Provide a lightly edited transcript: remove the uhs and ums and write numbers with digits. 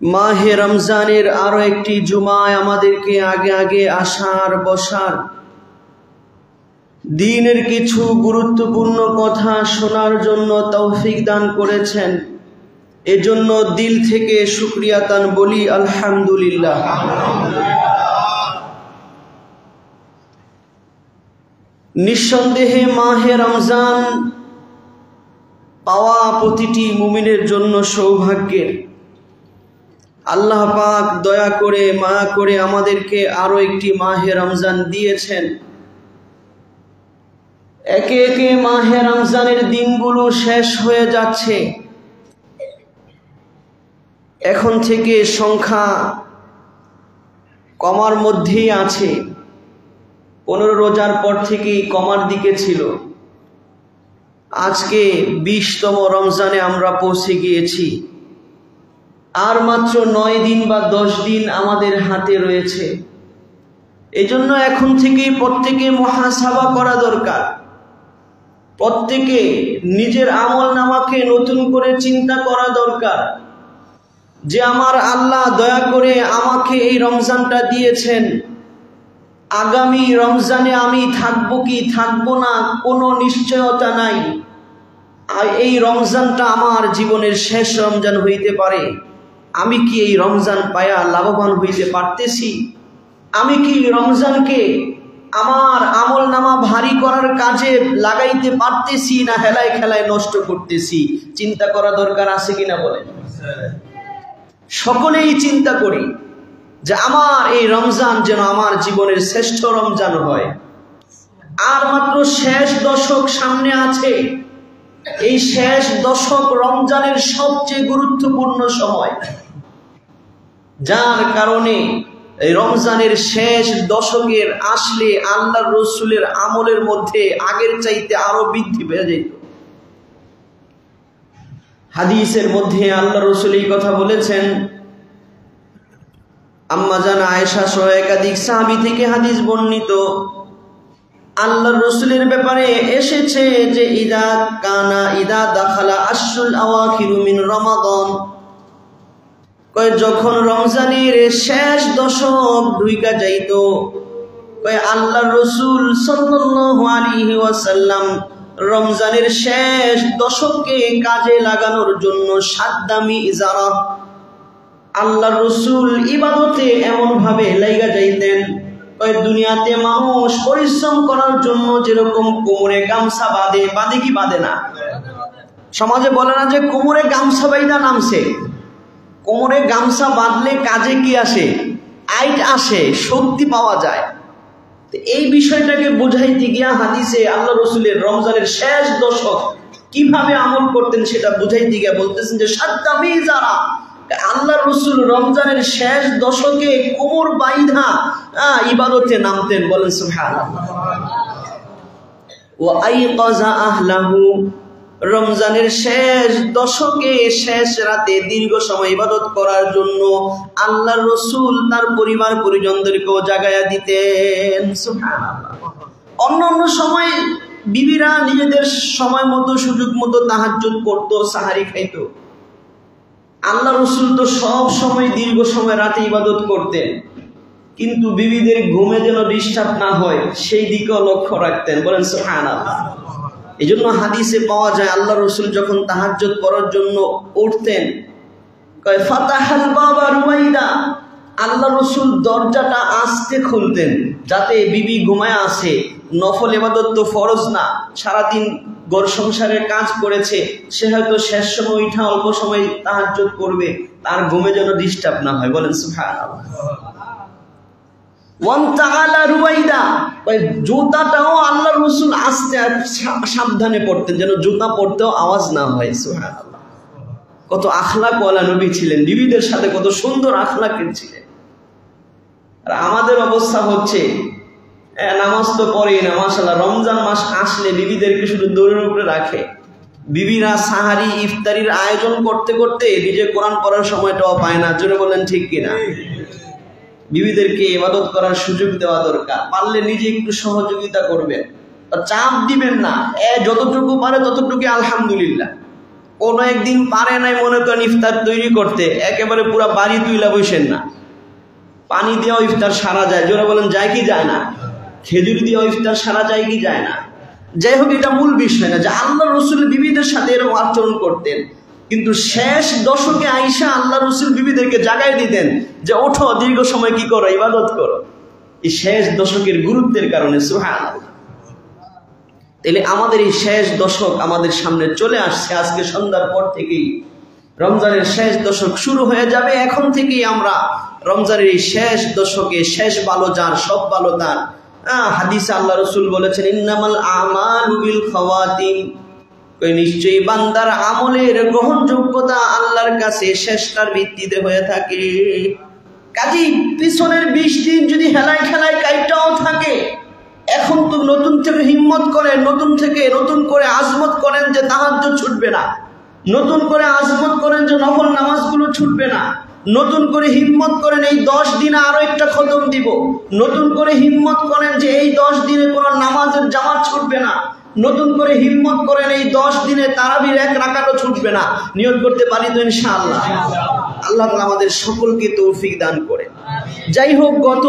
মাহে রমজানের আরো একটি জুমায় আমাদেরকে আগে আগে আসার বসার, দ্বীনের কিছু গুরুত্বপূর্ণ কথা শোনার জন্য তৌফিক দান করেছেন। এজন্য দিল থেকে শুকরিয়া তান বলি আলহামদুলিল্লাহ। নিঃসন্দেহে মাহে রমজান পাওয়া প্রতিটি মুমিনের জন্য সৌভাগ্যের। আল্লাহ পাক দয়া করে মায়া করে আমাদেরকে আরো একটি মাহে রমজান দিয়েছেন। একে একে মাহে রমজানের দিনগুলো শেষ হয়ে যাচ্ছে। এখন থেকে সংখ্যা কমার মধ্যেই আছে। 15 রোজার পর থেকেই কমার দিকে ছিল। আজকে 20তম রমজানে আমরা পৌঁছে গিয়েছি। আর মাত্র 9 দিন বা 10 দিন আমাদের হাতে রয়েছে। এজন্য এখন থেকেই প্রত্যেকে মুহাসাবা করা দরকার। প্রত্যেকে নিজের আমল নামাকে নতুন করে চিন্তা করা দরকার যে আমার আল্লাহ দয়া করে আমাকে এই রমজানটা দিয়েছেন। আগামী রমজানে আমি থাকবো কি থাকবো না কোনো নিশ্চয়তা নাই। আর এই রমজানটা আমার জীবনের শেষ রমজান হইতে পারে। আমি কি এই রমজান পায়া লাভবান হইতে পারতেছি? আমি কি রমজানকে আমার আমল নামা ভারী করার কাজে লাগাইতে পারতেছি না হেলায় খেলায় নষ্ট করতেছি? চিন্তা করা দরকার আছে কিনা বলেন। সকলেই চিন্তা করি যে আমার এই রমজান যেন আমার জীবনের শ্রেষ্ঠ রমজান হয়। আর মাত্র শেষ দশক সামনে আছে। এই শেষ দশক রমজানের সবচেয়ে গুরুত্বপূর্ণ সময়, যার কারণে এই রমজানের শেষ দশকের আসলে আল্লাহর রসুলের আমলের মধ্যে আগের চাইতে আরো বৃদ্ধি পেয়ে যেত। হাদিসের মধ্যে আল্লাহ রসুল এই কথা বলেছেন। আম্মা জান আয়েশা সহ একাধিক সাহাবী থেকে হাদিস বর্ণিত। আল্লাহর রসুলের ব্যাপারে এসেছে যে ইদা দাখালা আশরুল আওয়াখিরু মিন রমাদান, যখন রমজানের শেষ দশক ঢুইকা যাইত, আল্লাহর রসুল সাল্লাল্লাহু আলাইহি ওয়াসাল্লাম রমজানের শেষ দশককে কাজে লাগানোর জন্য সাদ্দামি ইজারা, আল্লাহর রসুল ইবাদতে এমন ভাবে লাইগা যাইতেন। দুনিয়াতে মানুষ পরিশ্রম করার জন্য যেরকম কোমরে গামছা বাঁধে, বাঁধে কি বাঁধে না? সমাজে বলে না যে কোমরে গামছা বাইদা নামছে। কোমরে গামছা বাঁধলে কাজে কি আসে? আইট আসে, শক্তি পাওয়া যায়। এই বিষয়টাকে বুঝাইতে গিয়া হাদিসে আল্লাহ রসুলের রমজানের শেষ দশক কিভাবে আমল করতেন সেটা বুঝাইতে গিয়া বলতেছেন যে সাদ্দামি যারা আল্লাহ রসুল রমজানের শেষ দশকে কোমর বাইধা ইবাদতে নামতেন। বলেন সুবহানাল্লাহ। ওয়া আইকাযা আহলাহু, রমজানের শেষ দশকে শেষ রাতে দীর্ঘ সময় ইবাদত করার জন্য আল্লাহ রসুল তার পরিবার পরিজনদেরকেও জাগায়া দিতেন। সুবহানাল্লাহ। অন্য সময় বিবিরা নিজেদের সময় মতো সুযোগ মতো তাহাজ্জুদ করতো, সাহারি খাইতো। আল্লাহ রসুল তো সব সময় দীর্ঘ সময় রাতে ইবাদত করতেন, কিন্তু বিবিদের ঘুমে যেন ডিস্টার্ব না হয় সেই দিকেও লক্ষ্য রাখতেন। বলেন সুবহানাল্লাহ। এই জন্য হাদিসে পাওয়া যায় আল্লাহ রসুল যখন তাহাজ্জুদ করার জন্য উঠতেন, ফাতাহাল বাবা রুবাইদা, আল্লাহ রসুল দরজাটা আস্তে খুলতেন যাতে বিবি ঘুমায় আসে। নফল ইবাদত তো ফরজ না, সারাদিন ঘর সংসারের কাজ করেছে, সে হয়তো শেষ সময় উঠা অল্প সময় তাহাজ্জুদ করবে, তার ঘুমে যেন ডিস্টার্ব না হয়। বলেন সুবহানাল্লাহ। জুতাটাও আল্লাহ রসুল আস্তে সাবধানে পড়তেন যেন জুতা পড়তেও আওয়াজ না হয়। সুবহানাল্লাহ। কত আখলাকওয়ালা নবী ছিলেন, বিবিদের সাথে কত সুন্দর আখলাকের ছিলেন। আর আমাদের অবস্থা হচ্ছে নামাজ তো পড়েই না, মাশাআল্লাহ রমজান মাস আসলে বিবিদেরকে শুধু দৌড়ের উপরে রাখে। বিবিরা সাহারি ইফতারির আয়োজন করতে করতে নিজে কোরআন পড়ার সময়টাও পায় না। জোরে বলেন ঠিক কিনা? বিবিদেরকে ইবাদত করার সুযোগ দেওয়া দরকার। পারলে নিজে একটু সহযোগিতা করবেন, চাপ দিবেন না। যতটুকু পারে ততটুকু আলহামদুলিল্লাহ। কোনো একদিন পারে নাই মনে করেন ইফতার তৈরি করতে, একেবারে পুরো বাড়ি তুইলা বসেন না, পানি দেওয়া ইফতার সারা যায়, জোরে বলেন যায় কি যায় না? খেজুর দেওয়া ইফতার সারা যায় কি যায় না? যাই হোক, এটা মূল বিষয় না যে আল্লাহ রসুল বিবিদের সাথে এরকম আচরণ করতেন, কিন্তু শেষ দশকে আইসা আল্লাহ রসুল বিবিদেরকে জাগাই দিতেন যে ওঠো, দীর্ঘ সময় কি করো, ইবাদত করো। এই শেষ দশকের গুরুত্বের কারণে সুবহানাল্লাহ। তাহলে আমাদের এই শেষ দশক আমাদের সামনে চলে আসছে। আজকে সন্ধ্যার পর থেকেই রমজানের শেষ দশক শুরু হয়ে যাবে। এখন থেকেই আমরা রমজানের এই শেষ দশকে, শেষ ভালো যার, সব ভালো তার। হাদিসে আল্লাহ রসুল বলেছেন ইন্নামাল আমালু বিল খাওয়াতিম, নিশ্চয়ই বান্দার আমলের গ্রহণযোগ্যতা আল্লাহর কাছে শেষটার ভিত্তিতে হয়ে থাকে। কাজেই পিছনের 20 দিন যদি হেলায় খেলায় কাইটাও থাকে, এখন তো নতুন থেকে হিম্মত করে, নতুন করে আজমত করেন যে তাহাজ্জুদ ছুটবে না, নতুন করে আজমত করেন যে নফল নামাজগুলো ছুটবে না, নতুন করে হিম্মত করেন এই 10 দিনে আরো একটা খতম দিব, নতুন করে হিম্মত করেন যে এই 10 দিনে কোনো নামাজের জামাত ছুটবে না, নতুন করে হিম্মত করেন এই 10 দিনে তারাবির 1 রাকাতও ছুটবে না। নিয়ত করতে পারি তো ইনশাআল্লাহ? আল্লাহ তাআলা আমাদের সকলকে তৌফিক দান করে। যাই হোক, গত